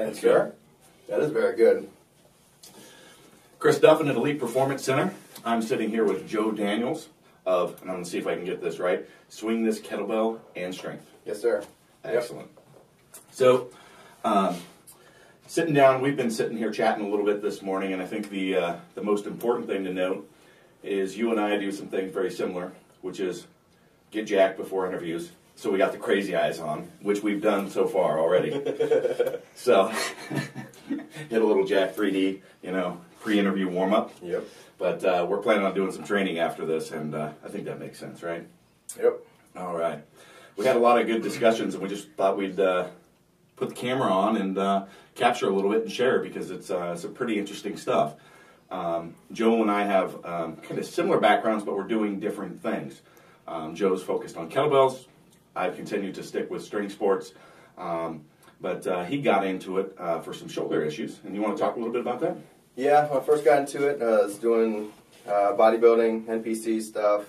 That's good. That is very good. Chris Duffin at Elite Performance Center. I'm sitting here with Joe Daniels of, and I'm going to see if I can get this right, Swing This Kettlebell and Strength. Yes, sir. Excellent. So, sitting down, we've been sitting here chatting a little bit this morning, and I think the most important thing to note is you and I do some things very similar, which is get jacked before interviews. So we got the crazy eyes on, which we've done so far already. So, hit a little Jack 3D, pre-interview warm-up. Yep. But we're planning on doing some training after this, and I think that makes sense, right? Yep. All right. We had a lot of good discussions, and we just thought we'd put the camera on and capture a little bit and share because it's some pretty interesting stuff. Joe and I have kind of similar backgrounds, but we're doing different things. Joe's focused on kettlebells. I've continued to stick with strength sports, but he got into it for some shoulder issues. And you want to talk a little bit about that? Yeah, when I first got into it, I was doing bodybuilding, NPC stuff,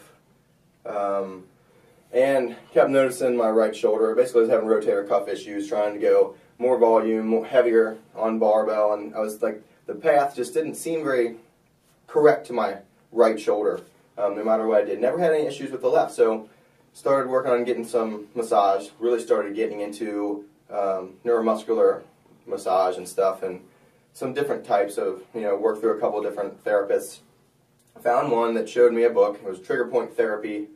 and kept noticing my right shoulder. Basically, I was having rotator cuff issues, trying to go more volume, more heavier on barbell, and I was like, the path just didn't seem very correct to my right shoulder, no matter what I did. Never had any issues with the left, so started working on getting some massage, really started getting into neuromuscular massage and stuff, and some different types of, worked through a couple of different therapists. I found one that showed me a book. It was a trigger point therapy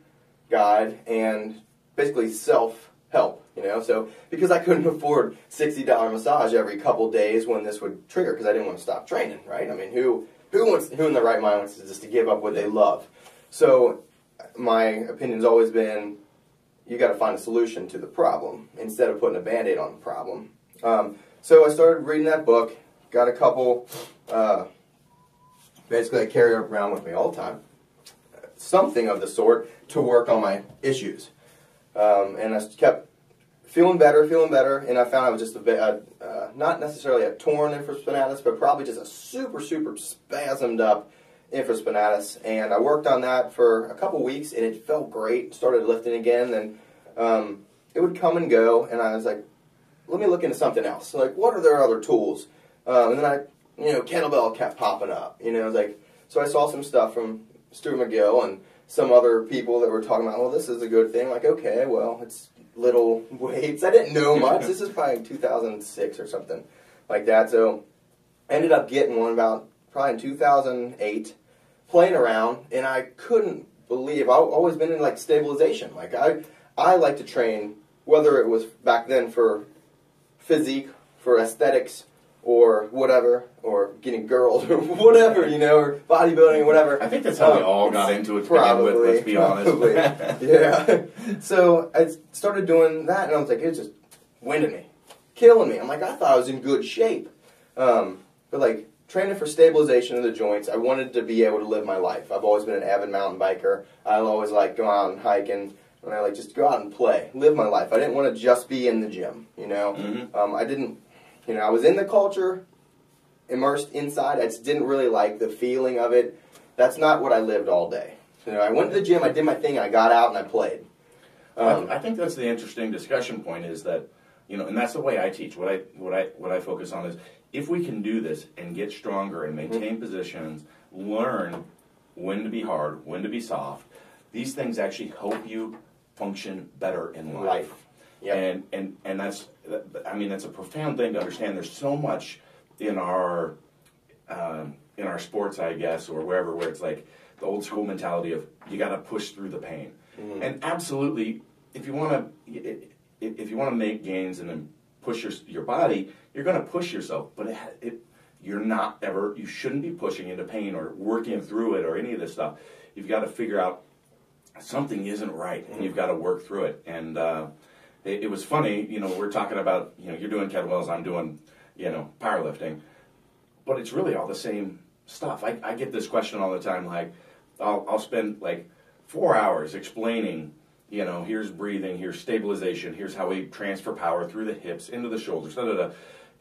guide and basically self-help, So because I couldn't afford $60 massage every couple days when this would trigger, because I didn't want to stop training, right? I mean, who in their right mind wants to just to give up what they love? So my opinion's always been, you got to find a solution to the problem instead of putting a Band-Aid on the problem. So I started reading that book, got a couple, basically I carry around with me all the time, something of the sort to work on my issues. And I kept feeling better, and I found I was just a bit, not necessarily a torn infraspinatus, but probably just a super spasmed up infraspinatus, and I worked on that for a couple weeks, and it felt great. Started lifting again, and it would come and go, and I was like, let me look into something else. Like, what are their other tools? And then kettlebell kept popping up. I was like, so I saw some stuff from Stuart McGill and some other people that were talking about, well, this is a good thing. Like, okay, well, it's little weights. I didn't know much. This is probably 2006 or something like that. So I ended up getting one about probably in 2008. Playing around, and I couldn't believe, I've always been in like stabilization. Like I like to train, whether it was back then for physique, for aesthetics, or whatever, or getting girls, or whatever, or bodybuilding, or whatever. I think that's how we all got into it to begin with, let's be honest. Yeah. So I started doing that, and I was like, it's just winding me, killing me. I'm like, I thought I was in good shape. But like, training for stabilization of the joints, I wanted to be able to live my life. I've always been an avid mountain biker. I always like go out and hike, and I like just go out and play, live my life. I didn't want to just be in the gym, Mm-hmm. I didn't, I was in the culture, immersed inside. I just didn't really like the feeling of it. That's not what I lived all day. I went to the gym, I did my thing, and I got out and I played. I think that's the interesting discussion point is that, and that's the way I teach. What I focus on is, if we can do this and get stronger and maintain positions, learn when to be hard, when to be soft, these things actually help you function better in life. Yep. And that's a profound thing to understand. There's so much in our sports, I guess, or wherever, where it's like the old school mentality of you got to push through the pain. Mm-hmm. And absolutely, if you want to make gains and then push your body, you're going to push yourself, but you shouldn't be pushing into pain or working through it or any of this stuff. You've got to figure out something isn't right, and you've got to work through it. And it was funny, we're talking about, you're doing kettlebells, I'm doing, powerlifting, but it's really all the same stuff. I get this question all the time, like, I'll spend like 4 hours explaining, here's breathing, here's stabilization, here's how we transfer power through the hips into the shoulders,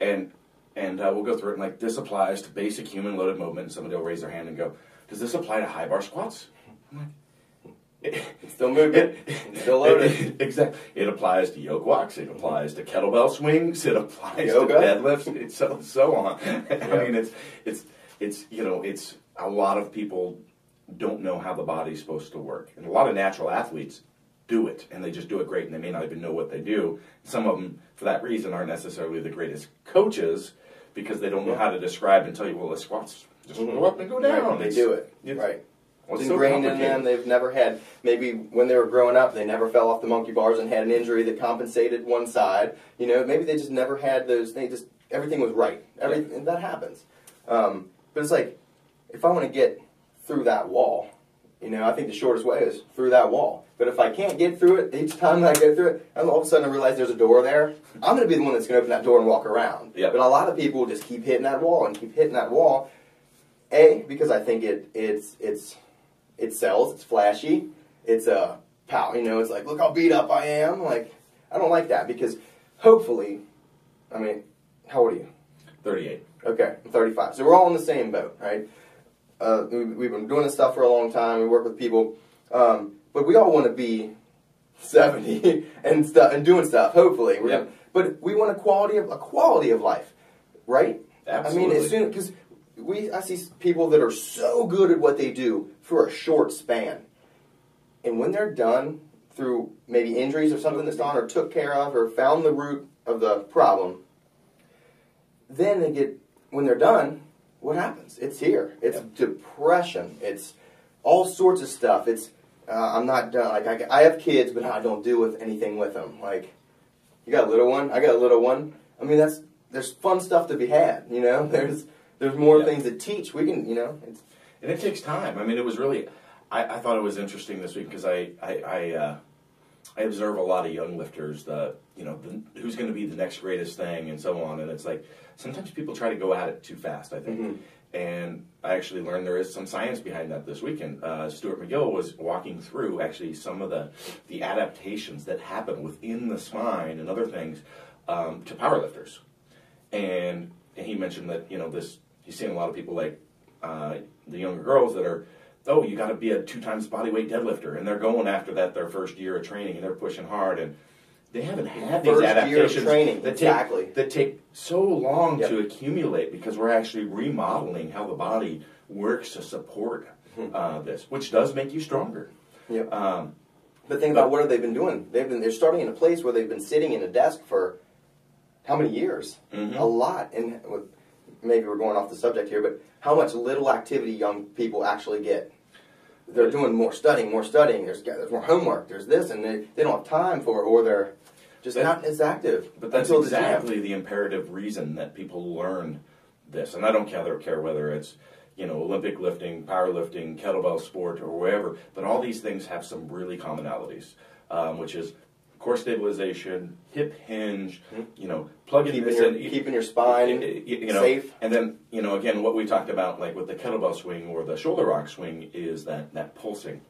and we'll go through it, and like, this applies to basic human loaded movement, and somebody will raise their hand and go, does this apply to high bar squats? I'm like, It's still moving. It's still loaded. Exactly. It applies to yoke walks. It applies to kettlebell swings. It applies Yoga. to deadlifts. So on. I mean, it's you know, it's a lot of people don't know how the body's supposed to work, and a lot of natural athletes do it, and they just do it great, and they may not even know what they do. Some of them, for that reason, aren't necessarily the greatest coaches because they don't know how to describe and tell you, well, the squats just go up and go down. Right. They do it. Right. It's It's so ingrained in them. They've never had, maybe when they were growing up, they never fell off the monkey bars and had an injury that compensated one side. You know, maybe they just never had those, everything was right. And that happens. But it's like, if I want to get through that wall, you know, I think the shortest way is through that wall. But if I can't get through it, each time I get through it, and all of a sudden I realize there's a door there, I'm going to be the one that's going to open that door and walk around. Yep. But a lot of people just keep hitting that wall and keep hitting that wall. Because I think it sells, it's flashy, it's pow, you know, it's like, look how beat up I am. Like, I don't like that because hopefully, I mean, how old are you? 38. Okay, I'm 35. So we're all in the same boat, right? We've been doing this stuff for a long time. We work with people, but we all want to be 70 and doing stuff. Hopefully, but we want a quality of life, right? Absolutely. I mean, as soon because I see people that are so good at what they do for a short span, and when they're done through maybe injuries or something that's on or took care of or found the root of the problem, then when they're done. What happens? It's here. It's depression. It's all sorts of stuff. It's I'm not done. Like I have kids, but I don't do anything with them. Like you got a little one. I got a little one. I mean, there's fun stuff to be had. You know, there's more things to teach. We can, you know, and it takes time. I mean, it was really. I thought it was interesting this week because I observe a lot of young lifters. Who's going to be the next greatest thing and so on, and it's like. Sometimes people try to go at it too fast, I think. And I actually learned there is some science behind that this weekend. Stuart McGill was walking through actually some of the adaptations that happen within the spine and other things to powerlifters. And he mentioned that, you know, he's seeing a lot of people like the younger girls that are, you got to be a 2 times body weight deadlifter. And they're going after that their first year of training and they're pushing hard. And they haven't had these adaptations that take so long to accumulate because we're actually remodeling how the body works to support this, which does make you stronger. Yep. But think about what have they been doing? They're starting in a place where they've been sitting in a desk for how many years? A lot. And maybe we're going off the subject here, but how much little activity young people actually get? They're doing more studying. There's more homework. There's this, and they don't have time for it, or they're just not as active. But that's exactly the imperative reason that people learn this. And I don't care whether it's, you know, Olympic lifting, powerlifting, kettlebell sport, or wherever. But all these things have some really commonalities, which is core stabilization, hip hinge, you know, keeping your spine safe. And then, you know, again, what we talked about, like with the kettlebell swing or the shoulder rock swing, is that pulsing.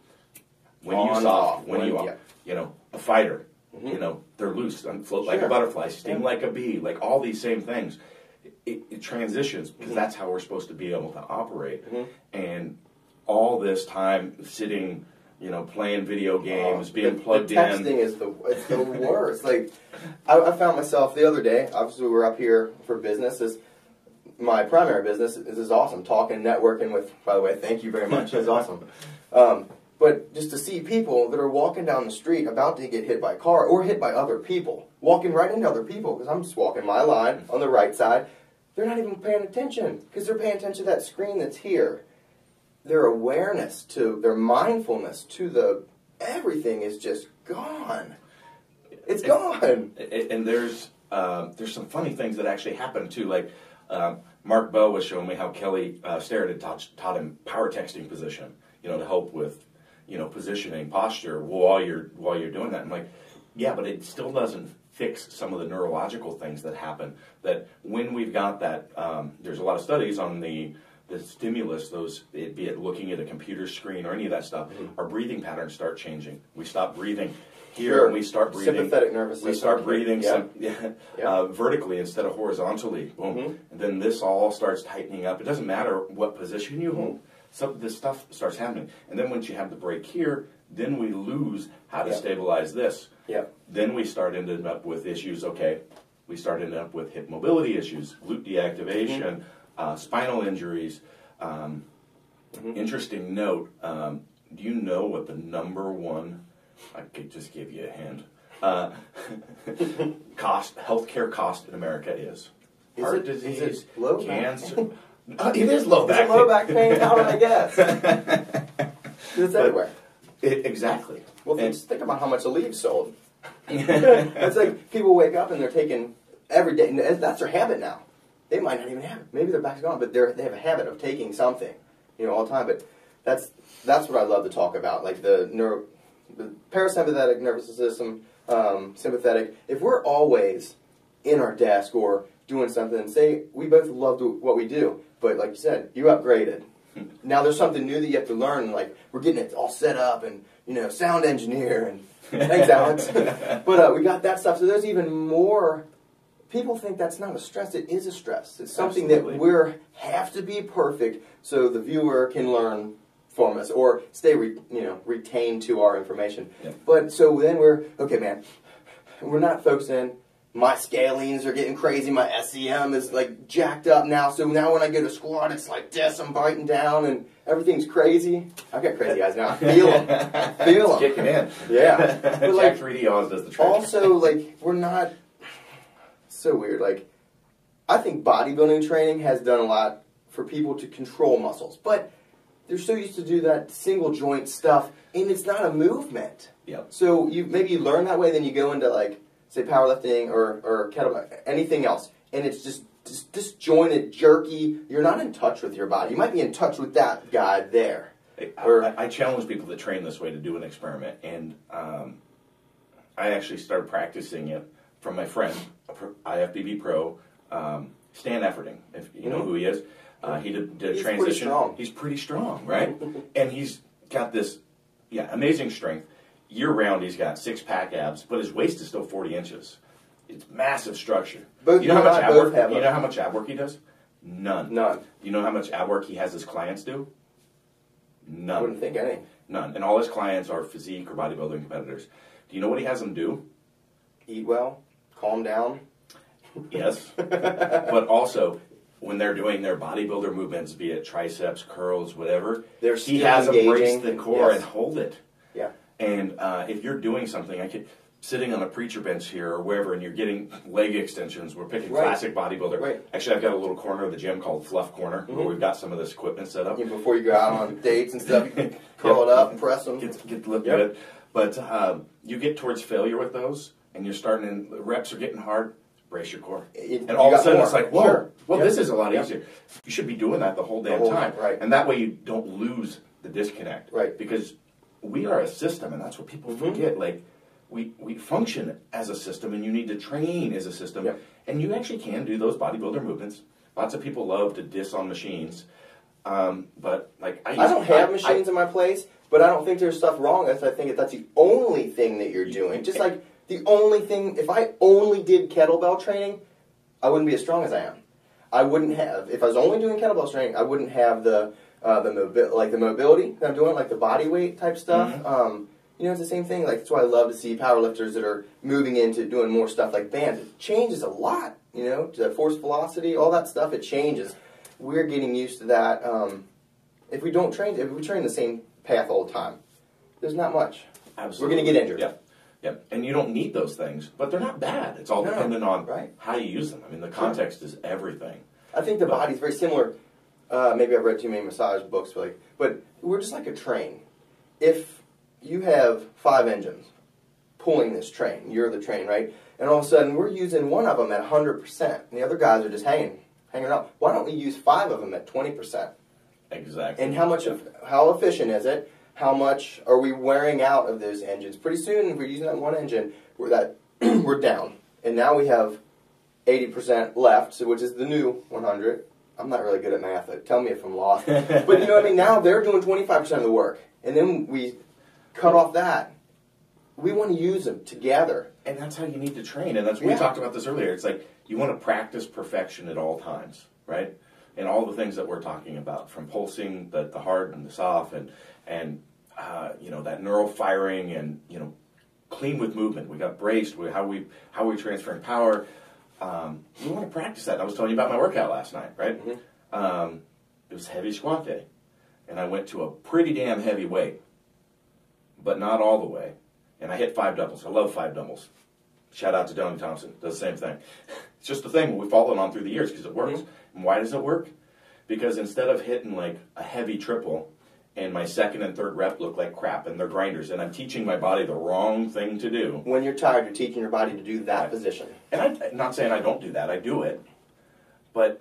When you off, when you off. You know, a fighter, you know, they're loose, float like a butterfly, sting like a bee, like all these same things. It transitions because that's how we're supposed to be able to operate. And all this time sitting, you know, playing video games, being plugged in. Texting is the worst. Like, I found myself the other day, obviously we're up here for business. My primary business is awesome. Talking, networking with, by the way, thank you very much. It's awesome. But just to see people that are walking down the street about to get hit by a car or hit by other people, walking right into other people, because I'm just walking my line on the right side. They're not even paying attention because they're paying attention to that screen that's here. Their awareness their mindfulness everything is just gone. It's gone. And there's some funny things that actually happen too. Like Mark Bell was showing me how Kelly Starrett had taught him power texting position, you know, to help with, you know, positioning, posture while you're doing that. I'm like, yeah, but it still doesn't fix some of the neurological things that happen. That when we've got that, there's a lot of studies on the stimulus, be it looking at a computer screen or any of that stuff, our breathing patterns start changing. We stop breathing here and we start breathing. Sympathetic nervous system. We start breathing vertically instead of horizontally. Boom. And then this all starts tightening up. It doesn't matter what position you hold. So this stuff starts happening. And then once you have the break here, Then we lose how to Yep. stabilize this. Yep. Then we start ending up with issues, okay, we start ending up with hip mobility issues, glute deactivation, spinal injuries. Interesting note, do you know what the number one, I could just give you a hint, healthcare cost in America is? Heart disease, is it low cancer. It is low back pain. Low back pain? How did I guess? It's everywhere. Exactly. Well, just think about how much a leaf sold. It's like people wake up and they're taking every day. That's their habit now. They might not even have it. Maybe their back's gone, but they have a habit of taking something, all the time. But that's what I love to talk about, like the parasympathetic nervous system, sympathetic. If we're always in our desk or doing something, say we both love what we do, but like you said, you upgraded. Now there's something new that you have to learn. Like we're getting it all set up, and sound engineer, and thanks, Alex. But we got that stuff. So there's even more. People think that's not a stress. It is a stress. It's something Absolutely. that we have to be perfect so the viewer can learn from us or stay, retained to our information. Yeah. But so then we're okay, man. We're not focusing. My scalenes are getting crazy. My SEM is like jacked up now. So now when I go to squat, it's like this. I'm biting down and everything's crazy. I've got crazy eyes now. I feel them. Feel them. Kicking in. Yeah. But Jack 3D Oz does the trick. Also, we're not so weird. I think bodybuilding training has done a lot for people to control muscles, but they're so used to do that single joint stuff, and it's not a movement. Yep. So maybe you learn that way, then you go into say powerlifting or kettlebell, anything else, and it's just disjointed, jerky. You're not in touch with your body. You might be in touch with that guy there. I challenge people that train this way to do an experiment, and I actually started practicing it from my friend, IFBB pro, Stan Efforting, if you know who he is. He did a transition. Pretty strong. He's pretty strong, right? And he's got this, amazing strength. Year-round, he's got six-pack abs, but his waist is still 40 inches. It's massive structure. Both you know how much ab work? have You know how much ab work he does? None. None. You know how much ab work he has his clients do? None. I wouldn't think any. None. And all his clients are physique or bodybuilding competitors. Do you know what he has them do? Eat well, calm down. Yes. But also, when they're doing their bodybuilder movements, be it triceps, curls, whatever, he has them brace the core and hold it. Yeah. And if you're doing something, sitting on a preacher bench here or wherever, and you're getting leg extensions, we're picking classic bodybuilder. Right. Actually, I've got a little corner of the gym called Fluff Corner, where we've got some of this equipment set up. Before you go out on dates and stuff, you can curl it up and press them. Get look good. But you get towards failure with those, and you're starting, the reps are getting hard, brace your core. And all of a sudden, it's like, whoa, this is a lot easier. You should be doing that the whole damn time. Right. And that way you don't lose the disconnect. Right. Because we are a system, and that's what people forget. We function as a system, and you need to train as a system. Yep. And you actually can do those bodybuilder movements. Lots of people love to diss on machines. But I don't have machines in my place, but I don't think there's stuff wrong with it. I think that's the only thing that you're doing. Just like the only thing, if I only did kettlebell training, I wouldn't be as strong as I am. I wouldn't have, if I was only doing kettlebell training, I wouldn't have the mobility that I'm doing, like the body weight type stuff. It's the same thing. That's why I love to see powerlifters that are moving into doing more stuff like bands. It changes a lot, the force velocity, all that stuff, it changes. We're getting used to that. If we train the same path all the time, there's not much. Absolutely. We're going to get injured. Yeah. And you don't need those things, but they're not bad. It's all dependent on how you use them. I mean, the context is everything. I think the body's very similar. Maybe I've read too many massage books, but we're just like a train. If you have 5 engines pulling this train, you're the train, right? And all of a sudden, we're using one of them at 100%, and the other guys are just hanging out. Why don't we use 5 of them at 20%? Exactly. And how efficient is it? How much are we wearing out of those engines? Pretty soon, if we're using that one engine, we're down. And now we have 80% left, which is the new 100. I'm not really good at math. Tell me if I'm lost. But you know what I mean? Now they're doing 25% of the work. And then we cut off that. We want to use them together. And that's how you need to train. And we talked about this earlier. It's like you want to practice perfection at all times, right? And all the things that we're talking about, from pulsing the hard and the soft, and that neural firing and, clean with movement. We got braced with how we're transferring power. We want to practice that. I was telling you about my workout last night, right? Mm-hmm. It was heavy squat day, and I went to a pretty damn heavy weight, but not all the way. And I hit 5 doubles. I love 5 doubles. Shout out to Donnie Thompson. Does the same thing. It's just the thing we've followed on through the years because it works. Mm-hmm. And why does it work? Because instead of hitting like a heavy triple, and my second and third rep look like crap, and they're grinders, and I'm teaching my body the wrong thing to do. When you're tired, you're teaching your body to do that position. And I'm not saying I don't do that. I do it. But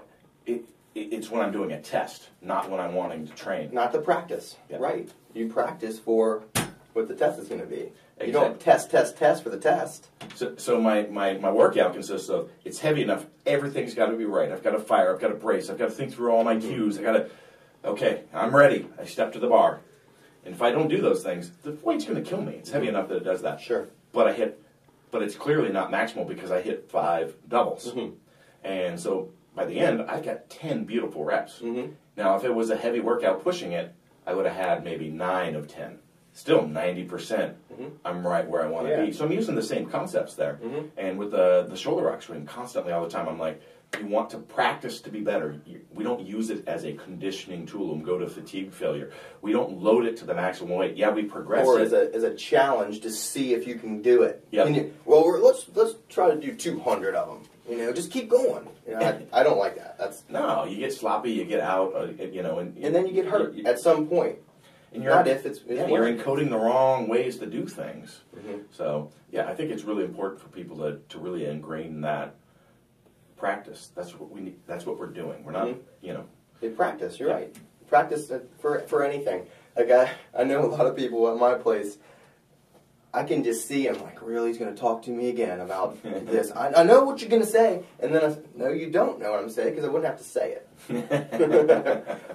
it's when I'm doing a test, not when I'm wanting to train. Not the practice. Yeah. Right. You practice for what the test is going to be. Exactly. You don't test for the test. So my workout consists of, it's heavy enough, everything's got to be right. I've got to fire, I've got to brace, I've got to think through all my cues, I got to, okay, I'm ready. I step to the bar. And if I don't do those things, the weight's going to kill me. It's heavy enough that it does that. Sure. But it's clearly not maximal because I hit 5 doubles. Mm-hmm. And so by the end, I got 10 beautiful reps. Mm-hmm. Now, if it was a heavy workout pushing it, I would have had maybe 9 of 10. Still 90%, mm-hmm. I'm right where I want to be. So I'm using the same concepts there. Mm-hmm. And with the shoulder rock swing, constantly all the time, I'm like, you want to practice to be better. We don't use it as a conditioning tool and go to fatigue failure. We don't load it to the maximum weight. Yeah, we progress or it. as a challenge to see if you can do it. Yep. Let's try to do 200 of them. Just keep going. I don't like that. No, you get sloppy, you get out, and then you get hurt at some point. And you're encoding the wrong ways to do things. Mm-hmm. So, I think it's really important for people to really ingrain that practice. That's what we need. That's what we're doing. We're not, They practice, you're right. Practice for anything. Like, I know a lot of people at my place, I can just see them like, really, he's going to talk to me again about this. I know what you're going to say. And then no, you don't know what I'm saying because I wouldn't have to say it.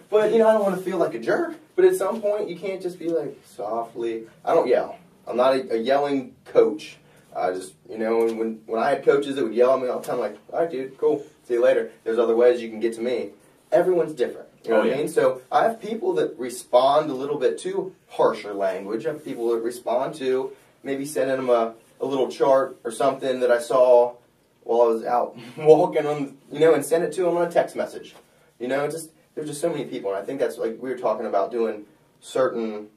But, I don't want to feel like a jerk. But at some point, you can't just be like, softly. I don't yell. I'm not a yelling coach. I just, when I had coaches that would yell at me all the time, like, all right, dude, cool, see you later. There's other ways you can get to me. Everyone's different. You know what I mean? So I have people that respond a little bit to harsher language. I have people that respond to maybe sending them a little chart or something that I saw while I was out walking on, and send it to them on a text message. There's just so many people, and I think that's like we were talking about doing certain.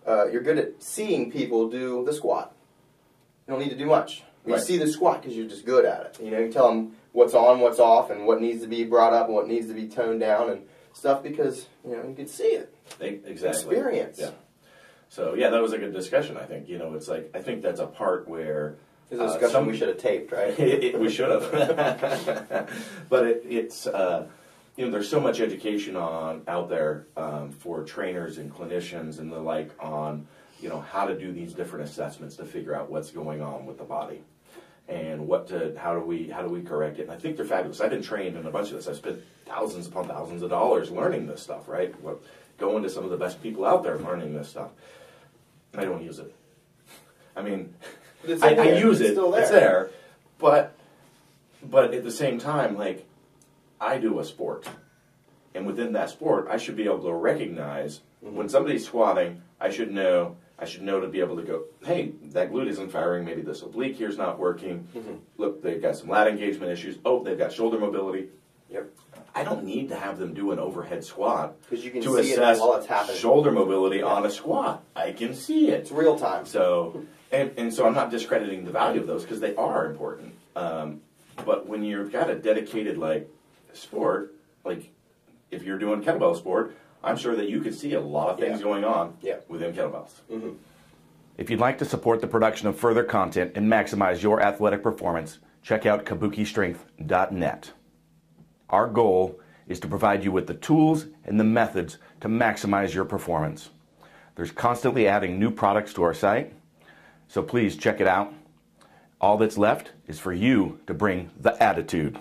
You're good at seeing people do the squat. You don't need to do much. You see the squat because you're just good at it. You tell them what's on, what's off, and what needs to be brought up and what needs to be toned down and stuff because you can see it. Exactly. Experience. Yeah. So that was a good discussion. I think it's like I think that's a part where it's a discussion we should have taped, right? We should have. But it's there's so much education out there for trainers and clinicians and the like on how to do these different assessments to figure out what's going on with the body and how do we correct it. And I think they're fabulous. I've been trained in a bunch of this. I've spent thousands upon thousands of dollars learning this stuff, right? Going to some of the best people out there learning this stuff. I don't use it. I mean, I use it. It's there. But at the same time, like, I do a sport. And within that sport, I should be able to recognize when somebody's squatting, I should know to be able to go, hey, that glute isn't firing. Maybe this oblique here's not working. Mm-hmm. Look, they've got some lat engagement issues. Oh, they've got shoulder mobility. Yep. I don't need to have them do an overhead squat because you can to see assess it while it's happening. Shoulder mobility on a squat. I can see it. It's real time. So, and so I'm not discrediting the value of those because they are important. But when you've got a dedicated sport, like if you're doing kettlebell sport, I'm sure that you can see a lot of things going on within kettlebells. Mm-hmm. If you'd like to support the production of further content and maximize your athletic performance, check out kabukistrength.net. Our goal is to provide you with the tools and the methods to maximize your performance. There's constantly adding new products to our site, so please check it out. All that's left is for you to bring the attitude.